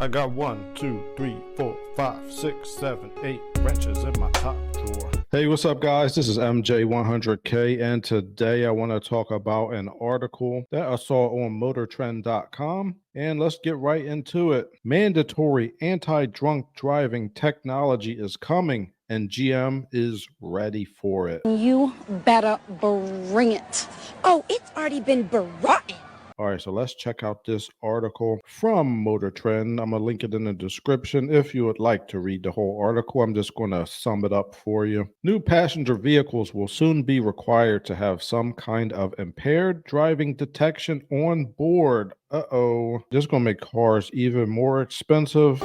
I got 1, 2, 3, 4, 5, 6, 7, 8 wrenches in my top drawer. Hey, what's up, guys? This is MJ100K, and today I want to talk about an article that I saw on motortrend.com, and let's get right into it. Mandatory anti-drunk driving technology is coming, and GM is ready for it. You better bring it. Oh, it's already been brought in. All right, so let's check out this article from Motor Trend. I'm going to link it in the description if you would like to read the whole article. I'm just going to sum it up for you. New passenger vehicles will soon be required to have some kind of impaired driving detection on board. Uh-oh. This is going to make cars even more expensive.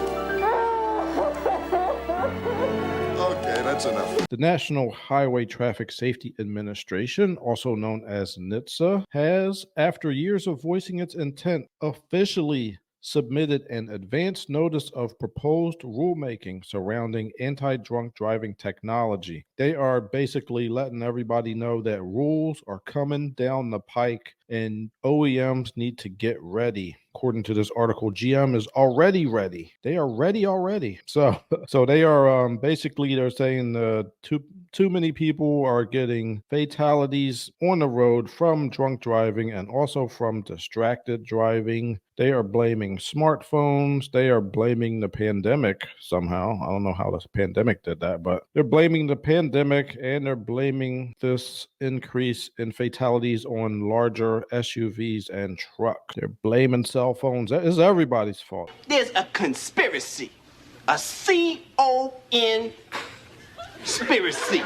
That's enough. The National Highway Traffic Safety Administration, also known as NHTSA, has, after years of voicing its intent, officially submitted an advance notice of proposed rulemaking surrounding anti-drunk driving technology. They are basically letting everybody know that rules are coming down the pike and OEMs need to get ready. According to this article, GM is already ready. They are ready already. So they are basically, they're saying too many people are getting fatalities on the road from drunk driving and also from distracted driving. They are blaming smartphones. They are blaming the pandemic somehow. I don't know how this pandemic did that, but they're blaming the pandemic and they're blaming this increase in fatalities on larger SUVs and trucks. They're blaming cell phones. That is everybody's fault. There's a conspiracy, a C-O-N conspiracy.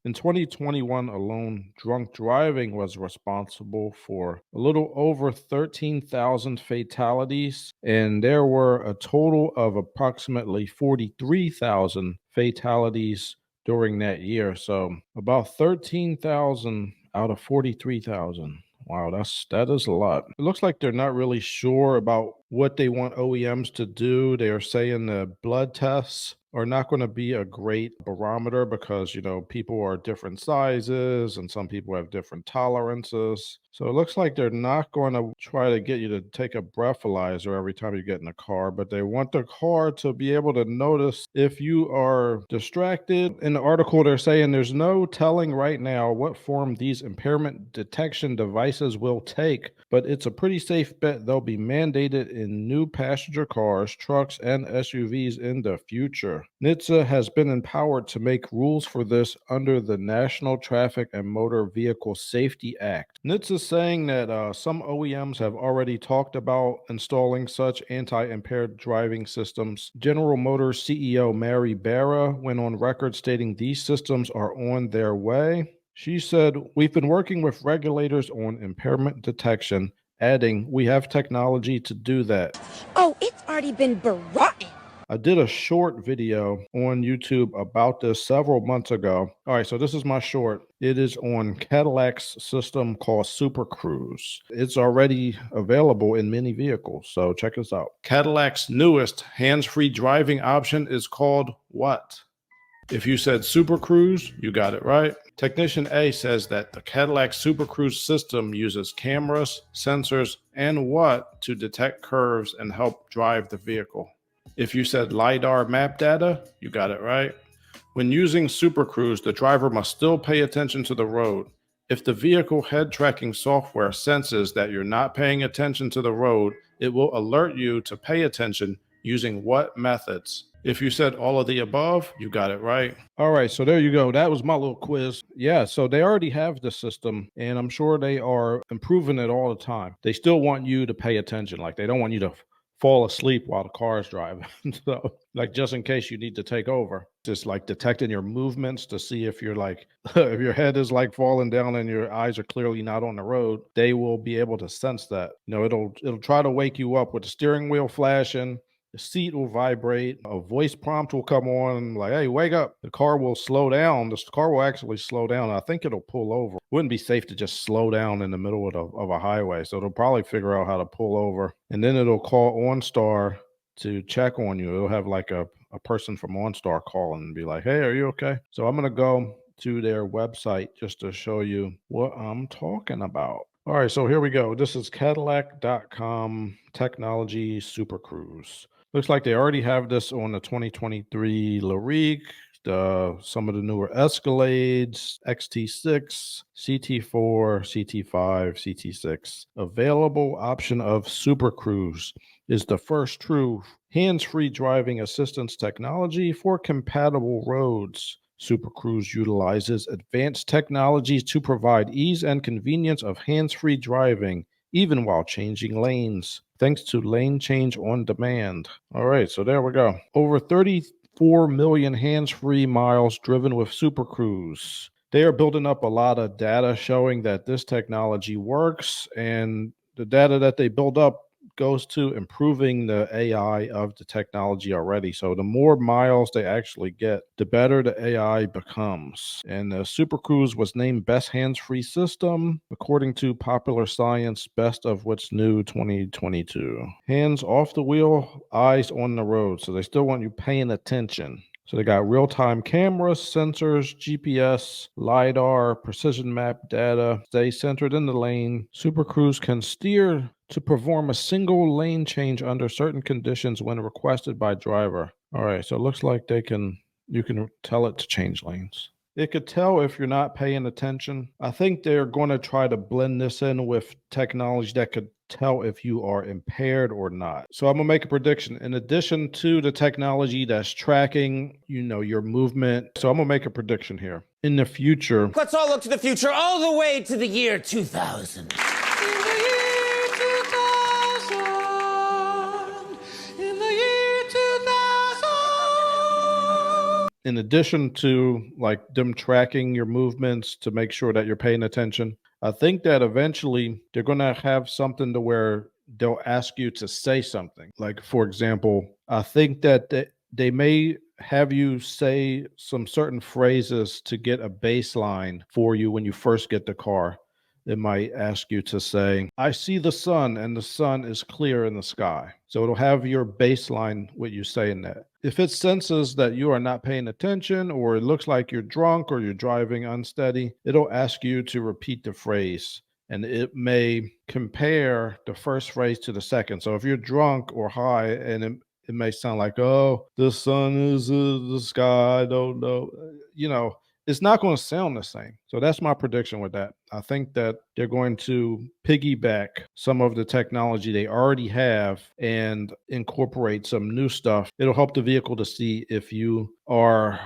In 2021 alone, drunk driving was responsible for a little over 13,000 fatalities, and there were a total of approximately 43,000 fatalities during that year. So about 13,000 out of 43,000. Wow, that is a lot. It looks like they're not really sure about what they want OEMs to do. They are saying the blood tests are not going to be a great barometer because, people are different sizes and some people have different tolerances. So it looks like they're not going to try to get you to take a breathalyzer every time you get in a car, but they want the car to be able to notice if you are distracted. In the article, they're saying there's no telling right now what form these impairment detection devices will take, but it's a pretty safe bet they'll be mandated in new passenger cars, trucks, and SUVs in the future. NHTSA has been empowered to make rules for this under the National Traffic and Motor Vehicle Safety Act. NHTSA is saying that some OEMs have already talked about installing such anti-impaired driving systems. General Motors CEO Mary Barra went on record stating these systems are on their way. She said, "We've been working with regulators on impairment detection," adding, "We have technology to do that." Oh, it's already been brought in. I did a short video on YouTube about this several months ago. All right, so this is my short. It is on Cadillac's system called Super Cruise. It's already available in many vehicles, so check this out. Cadillac's newest hands-free driving option is called what? If you said Super Cruise, you got it right. Technician A says that the Cadillac Super Cruise system uses cameras, sensors, and what to detect curves and help drive the vehicle. If you said LiDAR map data, you got it right. When using Super Cruise, the driver must still pay attention to the road. If the vehicle head tracking software senses that you're not paying attention to the road, it will alert you to pay attention using what methods? If you said all of the above, you got it right. All right, so there you go. That was my little quiz. Yeah, so they already have the system, and I'm sure they are improving it all the time. They still want you to pay attention. Like, they don't want you to fall asleep while the car is driving. So, like, just in case you need to take over, just like detecting your movements to see if you're like, if your head is like falling down and your eyes are clearly not on the road, they will be able to sense that. It'll try to wake you up with the steering wheel flashing. The seat will vibrate, a voice prompt will come on, like, "Hey, wake up." The car will slow down. The car will actually slow down. I think it'll pull over. Wouldn't be safe to just slow down in the middle of a highway. So it'll probably figure out how to pull over. And then it'll call OnStar to check on you. It'll have like a person from OnStar calling and be like, "Hey, are you okay?" So I'm going to go to their website just to show you what I'm talking about. All right, so here we go. This is Cadillac.com Technology Super Cruise. Looks like they already have this on the 2023 Lyriq, some of the newer Escalades, XT6, CT4, CT5, CT6. Available option of Super Cruise is the first true hands-free driving assistance technology for compatible roads. Super Cruise utilizes advanced technologies to provide ease and convenience of hands-free driving, even while changing lanes, thanks to lane change on demand. All right, so there we go. Over 34 million hands-free miles driven with Super Cruise. They are building up a lot of data showing that this technology works, and the data that they build up goes to improving the AI of the technology already. So the more miles they actually get, the better the AI becomes. And the Super Cruise was named Best Hands-Free System, according to Popular Science Best of What's New 2022. Hands off the wheel, eyes on the road. So they still want you paying attention. So they got real-time cameras, sensors, GPS, LiDAR, precision map data. Stay centered in the lane. Super Cruise can steer to perform a single lane change under certain conditions when requested by driver. All right, so it looks like you can tell it to change lanes. It could tell if you're not paying attention. I think they're going to try to blend this in with technology that could tell if you are impaired or not. So I'm going to make a prediction. In addition to the technology that's tracking, your movement. So I'm going to make a prediction here. In the future, Let's all look to the future, all the way to the year 2000. in addition to like them tracking your movements to make sure that you're paying attention, I think that eventually they're going to have something to where they'll ask you to say something. Like, for example, I think that they may have you say some certain phrases to get a baseline for you when you first get the car. It might ask you to say, I see the sun and the sun is clear in the sky. So it'll have your baseline with you saying that. If it senses that you are not paying attention or it looks like you're drunk or you're driving unsteady, it'll ask you to repeat the phrase. And it may compare the first phrase to the second. So if you're drunk or high and it may sound like, oh, the sun is in the sky, I don't know. It's not going to sound the same. So that's my prediction with that. I think that they're going to piggyback some of the technology they already have and incorporate some new stuff. It'll help the vehicle to see if you are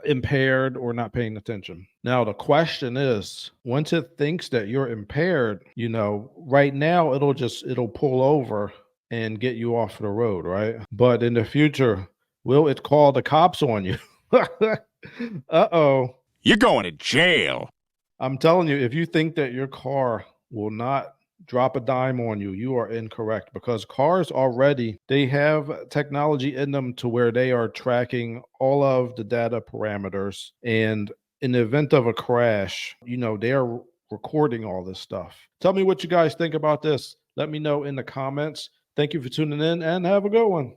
impaired or not paying attention. Now, the question is, once it thinks that you're impaired, right now it'll pull over and get you off the road, right? But in the future, will it call the cops on you? Uh-oh. You're going to jail. I'm telling you, if you think that your car will not drop a dime on you, you are incorrect, because cars already, they have technology in them to where they are tracking all of the data parameters. And in the event of a crash, they are recording all this stuff. Tell me what you guys think about this. Let me know in the comments. Thank you for tuning in and have a good one.